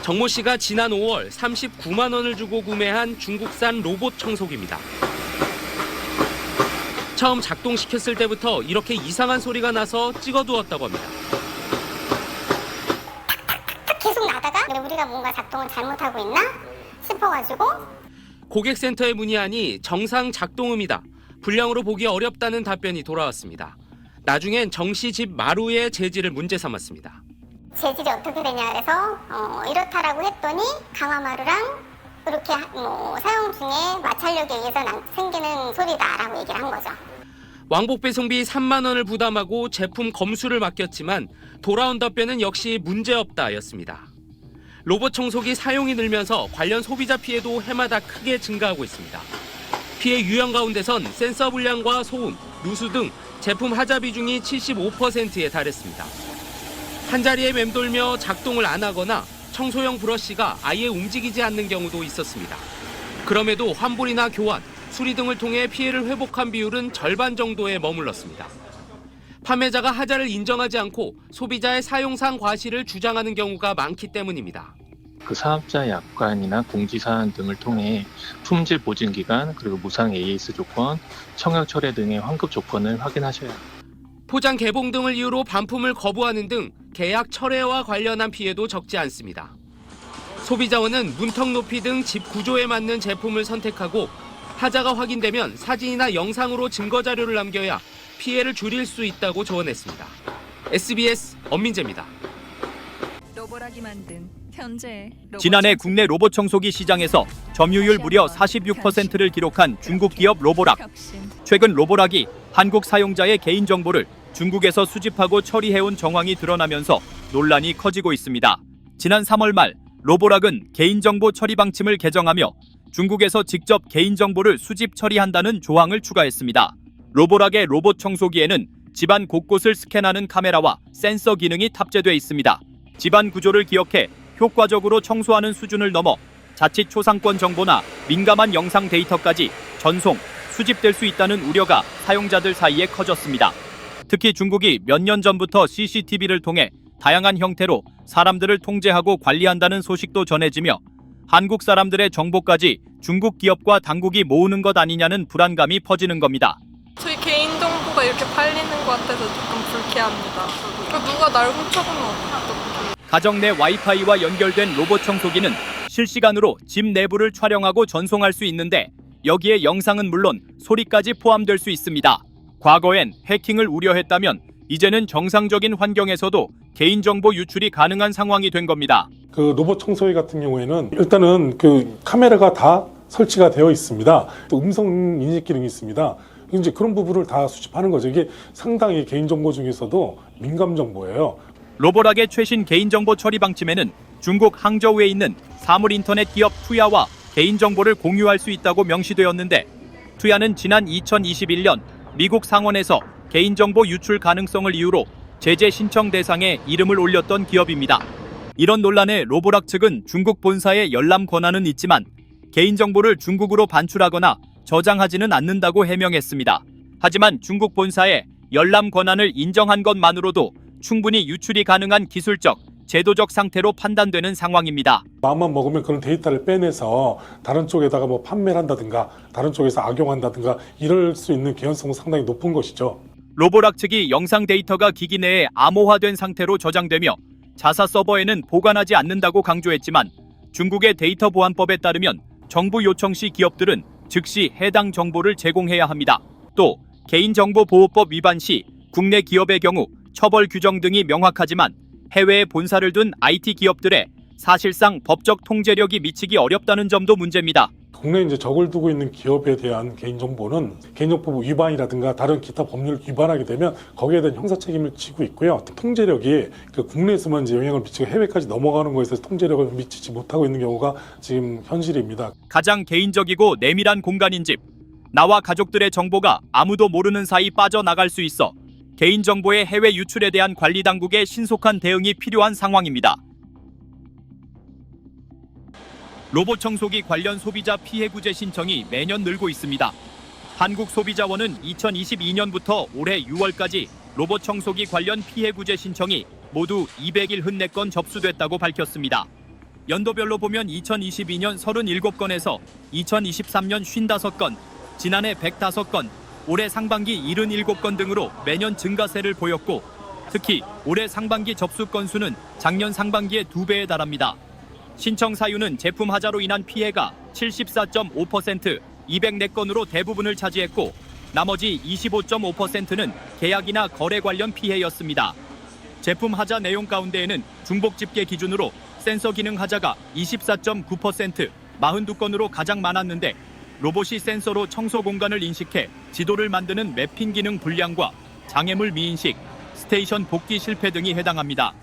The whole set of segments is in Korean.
정모 씨가 지난 5월 39만 원을 주고 구매한 중국산 로봇 청소기입니다. 처음 작동시켰을 때부터 이렇게 이상한 소리가 나서 찍어두었다고 합니다. 계속 나다가 우리가 뭔가 작동을 잘못하고 있나 싶어가지고 고객센터에 문의하니 정상 작동음이다. 불량으로 보기 어렵다는 답변이 돌아왔습니다. 나중엔 정 씨 집 마루에 재질을 문제 삼았습니다. 재질이 어떻게 되냐 그래서 이렇다라고 했더니 강화마루랑 이렇게 사용 중에 마찰력에 의해서 생기는 소리다라고 얘기를 한 거죠. 왕복 배송비 3만 원을 부담하고 제품 검수를 맡겼지만 돌아온 답변은 역시 문제없다였습니다. 로봇 청소기 사용이 늘면서 관련 소비자 피해도 해마다 크게 증가하고 있습니다. 피해 유형 가운데선 센서 불량과 소음, 누수 등 제품 하자 비중이 75%에 달했습니다. 한자리에 맴돌며 작동을 안 하거나 청소용 브러쉬가 아예 움직이지 않는 경우도 있었습니다. 그럼에도 환불이나 교환, 수리 등을 통해 피해를 회복한 비율은 절반 정도에 머물렀습니다. 판매자가 하자를 인정하지 않고 소비자의 사용상 과실을 주장하는 경우가 많기 때문입니다. 그 사업자 약관이나 공지사항 등을 통해 품질 보증 기간, 그리고 무상 AS 조건, 청약 철회 등의 환급 조건을 확인하셔야 합니다. 포장 개봉 등을 이유로 반품을 거부하는 등 계약 철회와 관련한 피해도 적지 않습니다. 소비자원은 문턱 높이 등 집 구조에 맞는 제품을 선택하고 하자가 확인되면 사진이나 영상으로 증거 자료를 남겨야 피해를 줄일 수 있다고 조언했습니다. SBS 엄민재입니다. 로보락이 만든 현재 지난해 국내 로봇 청소기 시장에서 점유율 무려 46%를 기록한 중국 기업 로보락. 최근 로보락이 한국 사용자의 개인정보를 중국에서 수집하고 처리해온 정황이 드러나면서 논란이 커지고 있습니다. 지난 3월 말 로보락은 개인정보 처리 방침을 개정하며 중국에서 직접 개인정보를 수집 처리한다는 조항을 추가했습니다. 로보락의 로봇 청소기에는 집안 곳곳을 스캔하는 카메라와 센서 기능이 탑재돼 있습니다. 집안 구조를 기억해 효과적으로 청소하는 수준을 넘어 자칫 초상권 정보나 민감한 영상 데이터까지 전송, 수집될 수 있다는 우려가 사용자들 사이에 커졌습니다. 특히 중국이 몇 년 전부터 CCTV를 통해 다양한 형태로 사람들을 통제하고 관리한다는 소식도 전해지며 한국 사람들의 정보까지 중국 기업과 당국이 모으는 것 아니냐는 불안감이 퍼지는 겁니다. 저희 개인정보가 이렇게 팔리는 것 같아서 조금 불쾌합니다. 누가 날 훔쳐보면 어떡해. 가정 내 와이파이와 연결된 로봇 청소기는 실시간으로 집 내부를 촬영하고 전송할 수 있는데 여기에 영상은 물론 소리까지 포함될 수 있습니다. 과거엔 해킹을 우려했다면 이제는 정상적인 환경에서도 개인정보 유출이 가능한 상황이 된 겁니다. 그 로봇 청소기 같은 경우에는 일단은 그 카메라가 다 설치가 되어 있습니다. 또 음성 인식 기능이 있습니다. 이제 그런 부분을 다 수집하는 거죠. 이게 상당히 개인정보 중에서도 민감 정보예요. 로보락의 최신 개인정보 처리 방침에는 중국 항저우에 있는 사물인터넷 기업 투야와 개인정보를 공유할 수 있다고 명시되었는데 투야는 지난 2021년 미국 상원에서 개인정보 유출 가능성을 이유로 제재 신청 대상에 이름을 올렸던 기업입니다. 이런 논란에 로보락 측은 중국 본사에 열람 권한은 있지만 개인정보를 중국으로 반출하거나 저장하지는 않는다고 해명했습니다. 하지만 중국 본사에 열람 권한을 인정한 것만으로도 충분히 유출이 가능한 기술적, 제도적 상태로 판단되는 상황입니다. 마음만 먹으면 그런 데이터를 빼내서 다른 쪽에다가 뭐 판매를 한다든가 다른 쪽에서 악용한다든가 이럴 수 있는 개연성은 상당히 높은 것이죠. 로보락 측이 영상 데이터가 기기 내에 암호화된 상태로 저장되며 자사 서버에는 보관하지 않는다고 강조했지만 중국의 데이터 보안법에 따르면 정부 요청 시 기업들은 즉시 해당 정보를 제공해야 합니다. 또 개인정보보호법 위반 시 국내 기업의 경우 처벌 규정 등이 명확하지만 해외에 본사를 둔 IT 기업들의 사실상 법적 통제력이 미치기 어렵다는 점도 문제입니다. 국내에 이제 적을 두고 있는 기업에 대한 개인정보는 개인정보법 위반이라든가 다른 기타 법률을 위반하게 되면 거기에 대한 형사 책임을 지고 있고요. 통제력이 그 국내에서만 이제 영향을 미치고 해외까지 넘어가는 것에 있어서 통제력을 미치지 못하고 있는 경우가 지금 현실입니다. 가장 개인적이고 내밀한 공간인 집, 나와 가족들의 정보가 아무도 모르는 사이 빠져나갈 수 있어 개인정보의 해외 유출에 대한 관리 당국의 신속한 대응이 필요한 상황입니다. 로봇 청소기 관련 소비자 피해 구제 신청이 매년 늘고 있습니다. 한국소비자원은 2022년부터 올해 6월까지 로봇 청소기 관련 피해 구제 신청이 모두 201건 접수됐다고 밝혔습니다. 연도별로 보면 2022년 37건에서 2023년 55건, 지난해 105건, 올해 상반기 77건 등으로 매년 증가세를 보였고 특히 올해 상반기 접수 건수는 작년 상반기의 2배에 달합니다. 신청 사유는 제품 하자로 인한 피해가 74.5%, 204건으로 대부분을 차지했고 나머지 25.5%는 계약이나 거래 관련 피해였습니다. 제품 하자 내용 가운데에는 중복 집계 기준으로 센서 기능 하자가 24.9%, 42건으로 가장 많았는데 로봇이 센서로 청소 공간을 인식해 지도를 만드는 매핑 기능 불량과 장애물 미인식, 스테이션 복귀 실패 등이 해당합니다.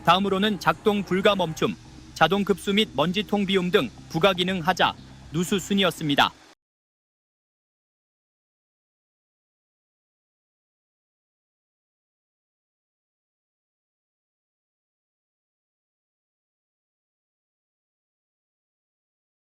다음으로는 작동 불가 멈춤, 자동 급수 및 먼지통 비움 등 부가 기능 하자, 누수 순이었습니다.